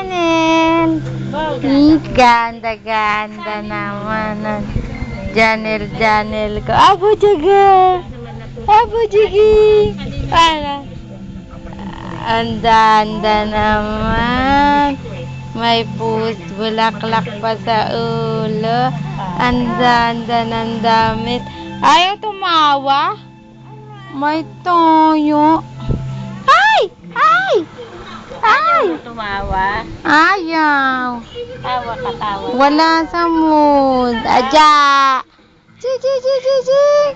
Janel. Ganda-ganda naman. Janel ko. Abo juga. Abo jigi. Para. Anda naman. May bulaklak pa sa ulo. Anda ng damit. Ayaw tumawa. May toyo. Ay! Ay! Ay! Tumawa. Ayaw. Tawa ka, tawa. Wala sa mood. Aja. Jing, jing, jing, jing, jing.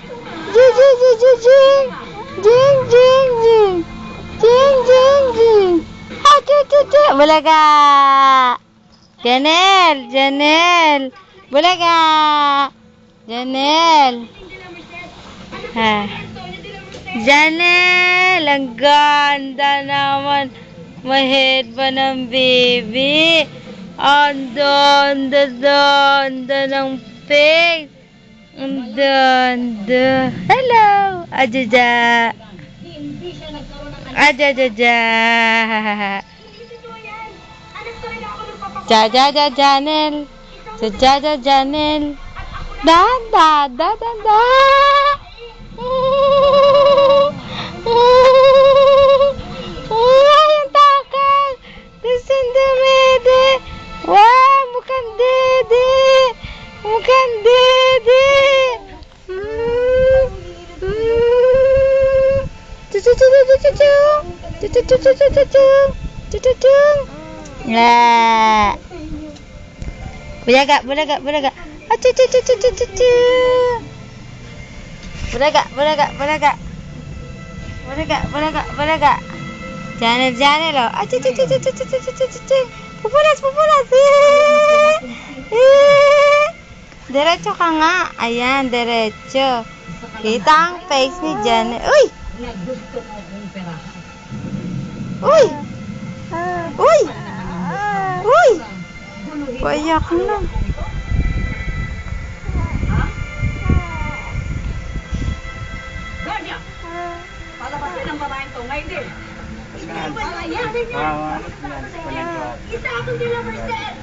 Jing, jing, jing, jing, jing. Jing, jing, jing. Jing, jing, jing. Bulaga. Janel. Bulaga. Janel. Ha. Janel, ang ganda naman. Mahid pa ng baby. Ang ganda ng face. Ang ganda. Hello. Ajaja. Ajaja. Jaja Janel. Jaja Janel. Da. Ay, ang takal. Listen to me, de. Wow, mukhang dede. Mukhang dede. Bulaga. Bulaga. Janel, oh. Pupulas. Diretso ka nga. Ayan, diretso. Kita ang face ni Janel. Uy! Payak na. Palabasin ang babaeng to ngayon din. Isa akong nilabasin.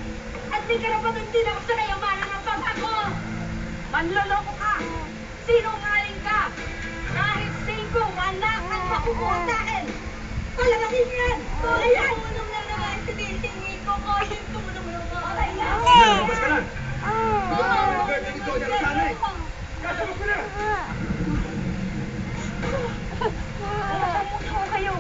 At may karapatan din ako sa kayamanan ng pag-ako. Manloloko ka. Sinungaling ka. Kahit 5 anak ang makukuha sa'kin. Palabasin yan. Kaya tulong na naman tinitingi ko. Kaya tulong na naman. Labas ka lang. Ito, dyan ang sanay. Kasabot ko na. Kayo.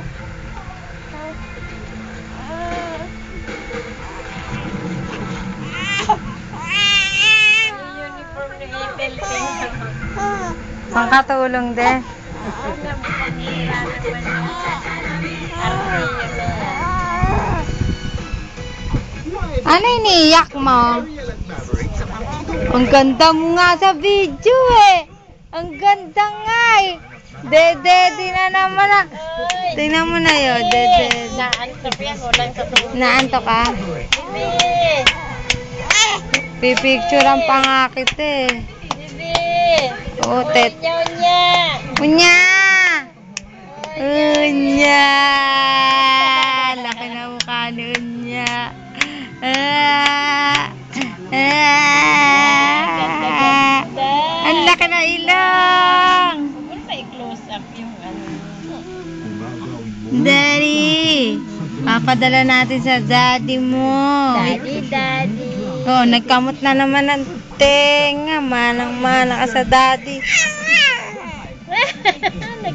Uniform ni Ipel. Pangkatulong din. Ano iniyak mo? Ang ganda mo nga sa video eh. Ang ganda nga eh. Dede na naman ah. Tingnan mo na yun. Dede. Naantok yan. Walang katulong. Naantok ka? Pipicturean pa nga kita eh. Utet. Unya! Laki na mukha ni Unya. Ang laki na ilang. Close up yung Daddy, papadala natin sa daddy mo. Daddy. Oh, nagkamot na naman ang tenga. Manang-mana ka sa daddy.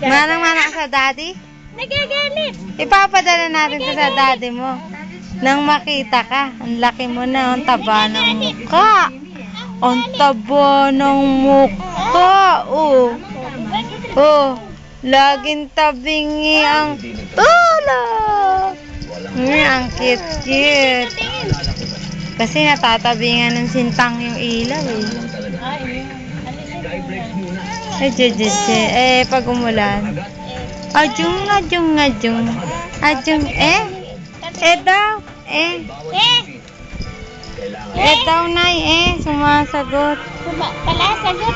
Manang-mana ka sa daddy? Nagagalit. Ipapadala natin sa daddy mo. Nang makita ka, ang laki mo na, ang taba ng mukha. Ang taba ng mukha. Oh. Laging tabingi ang ulo. Ang cute. Kasi natatabingan ng sintang yung ilaw eh. Pag umulan. Ajung. Daw. Ito na sumasagot. Palasagot.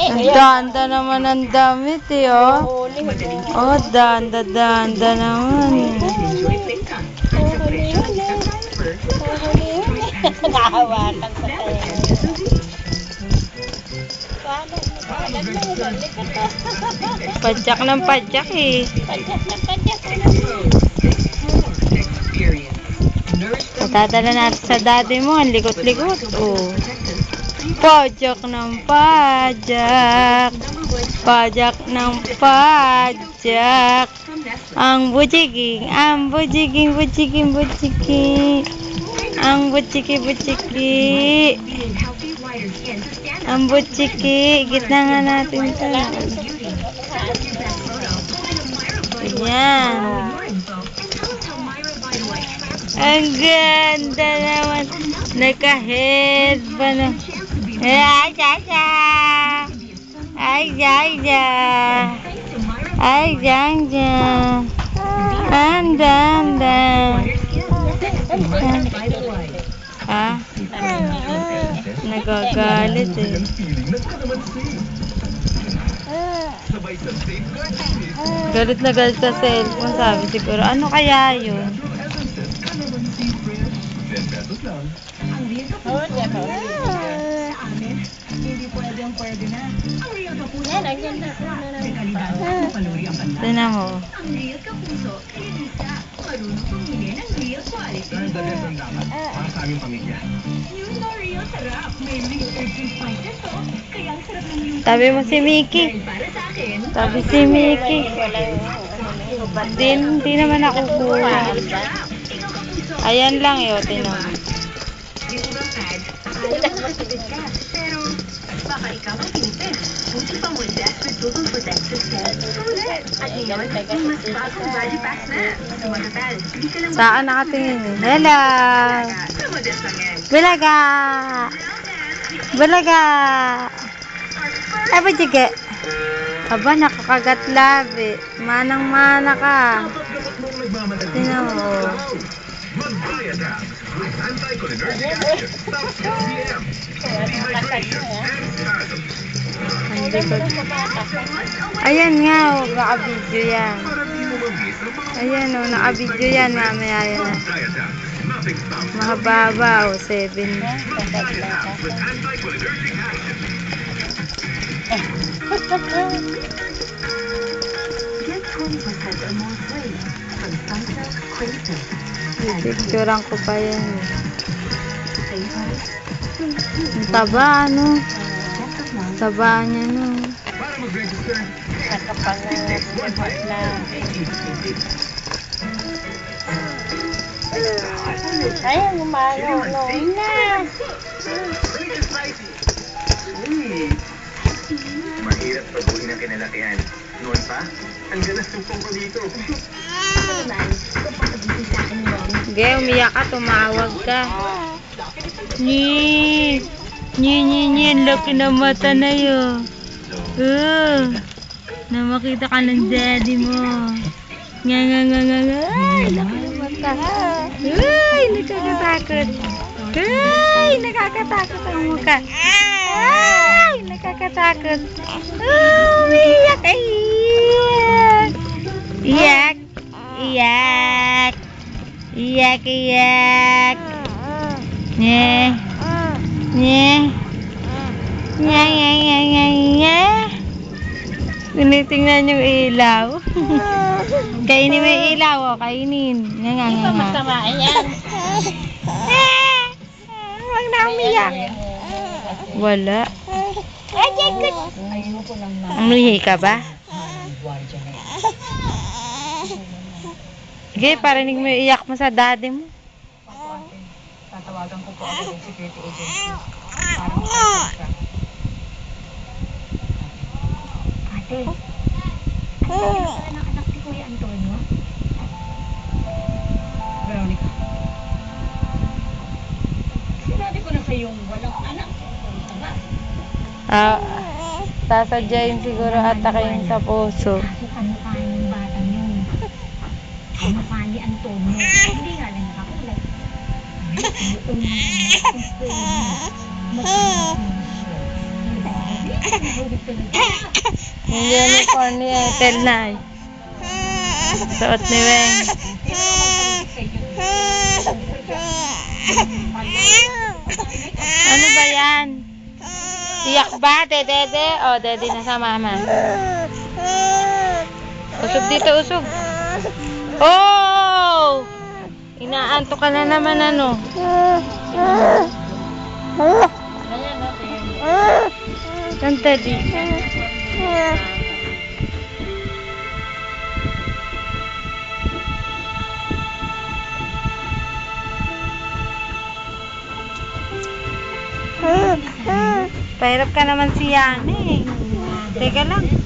Ang danda naman ang damit oh. Oh, danda naman. Nakahawakan sa tayo. Padyak ng padyak eh. Patadala natin sa daddy mo, ang likot-likot. Oh. Padyak ng padyak. Padyak ng padyak. Ang butchiki. Ang butchiki. Ang butchiki. Gitna nga natin ito. Ayan. Ang ganda naman. Naka-head pa na. Nagagalit eh. Galit na galit sa cellphone, sabi siguro. Ano kaya yun? Tignan mo. Tabi mo si Mickey. Tabi si Mickey. Hindi naman ako kuha. Ayan lang yun, tinan mo. Baka ikaw ang tinipid. Buti pa mo desperate Google Protective Care. Sulit! At ngayon, mas bagong body pack na. Tumatatal. Hindi ka lang Saan nakatingin eh? Hello! Sumadas lang yan. Bulaga! Bulaga! Ay, ba sige? Aba, nakakagat labi. Manang-mana ka. Tingnan mo. Ayan nga, oh, naka-video yan. Ayan, oh, naka-video yan. Mamaya yan. Mahaba-haba, oh, 7. Picturean ko pa yan. Ang taba, ano? Taba niya, no? Ay, umayaw na. Mahirap pagbuhin ang kinalakihan. Noon pa, ang ganas ng pong ko dito. Sige, umiyak ka, tumawag ka. Ni, ang laki ng mata na yun. Na makita ka ng daddy mo. Nga. Ay, laki ng mata. Ay, nakakatakot. Ay, nakakatakot ang mukha. Ay, nakakatakot. Iyak, iyak. Iyak. Iyak. Iyak, iyak. Nye. Tinitingnan yung ilaw. Kainin mo yung ilaw, oh. Kainin. Hindi pa masama yan. Huwag na umiyak. Wala. Ang nuhi ka ba? Sige, parinig mo yung iyak mo sa daddy mo. Tatawagan ko po ako yung security agency. Para makapag siya. Ate, ano pala ng anak ni Kuya Antonio? Veronica. Sinabi ko na sa yung walang anak. Sasadyain siguro atake yung sa puso. Kaso kamukha yung batang yun. Ang mukha ni Antonio, hindi nga lang nakakulay. Buong Yung unicorn ni Ethel na. Suot ni Weng. Ano ba yan? Tiyak ba, Dede? O, Dede na sa mama. Usog dito, usog. Oh! Inaanto ka na naman, ano? Yan, Teddy. Pahirap ka naman si Yana eh. Teka lang.